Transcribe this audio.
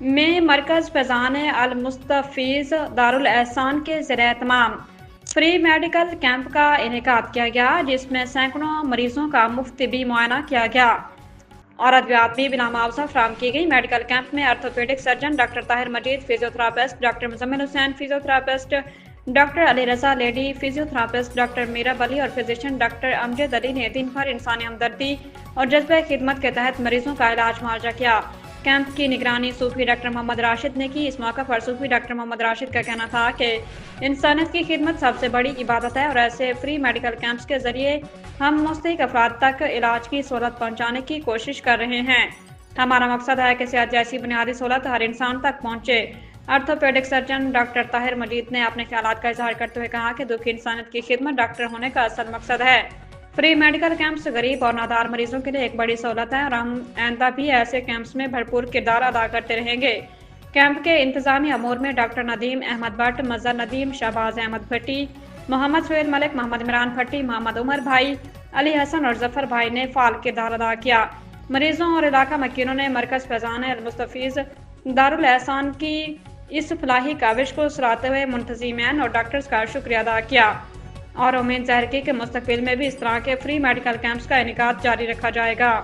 میں مرکز فیضان المستفیض دارالاحسان کے زیر اہتمام فری میڈیکل کیمپ کا انعقاد کیا گیا، جس میں سینکڑوں مریضوں کا مفت طبی معائنہ کیا گیا اور ادویات بھی بلا معاوضہ فراہم کی گئی۔ میڈیکل کیمپ میں آرتھوپیڈک سرجن ڈاکٹر طاہر مجید، فزیو تھراپسٹ ڈاکٹر مزمل حسین، physio therapist doctor Ali Raza, lady physio therapist doctor میراب علی اور فزیشین ڈاکٹر امجد علی نے دن بھر انسانی ہمدردی اور جذبہ خدمت کے تحت مریضوں کا علاج معالجہ کیا۔ کیمپ کی نگرانی صوفی ڈاکٹر محمد راشد نے کی۔ اس موقع پر صوفی ڈاکٹر محمد راشد کا کہنا تھا کہ انسانیت کی خدمت سب سے بڑی عبادت ہے اور ایسے فری میڈیکل کیمپس کے ذریعے ہم مستحق افراد تک علاج کی سہولت پہنچانے کی کوشش کر رہے ہیں۔ ہمارا مقصد ہے کہ صحت جیسی بنیادی سہولت ہر انسان تک پہنچے۔ آرتھوپیڈک سرجن ڈاکٹر طاہر مجید نے اپنے خیالات کا اظہار کرتے ہوئے کہا کہ دکھی انسانیت کی خدمت ڈاکٹر ہونے کا اصل مقصد ہے۔ فری میڈیکل کیمپس غریب اور نادار مریضوں کے لیے ایک بڑی سہولت ہے اور ہم آئندہ بھی ایسے کیمپس میں بھرپور کردار ادا کرتے رہیں گے۔ کیمپ کے انتظامی امور میں ڈاکٹر ندیم احمد بٹ، مظہر ندیم، شہباز احمد بھٹی، محمد سہیل ملک، محمد عمران بھٹی، محمد عمر بھائی، علی حسن اور ظفر بھائی نے فعال کردار ادا کیا۔ مریضوں اور علاقہ مکینوں نے مرکز فیضان المستفیض دارالاحسان کی اس فلاحی کاوش کو سراہتے ہوئے منتظمین اور ڈاکٹرز کا شکریہ ادا کیا اور امید ظاہر کی کہ مستقبل میں بھی اس طرح کے فری میڈیکل کیمپس کا انعقاد جاری رکھا جائے گا۔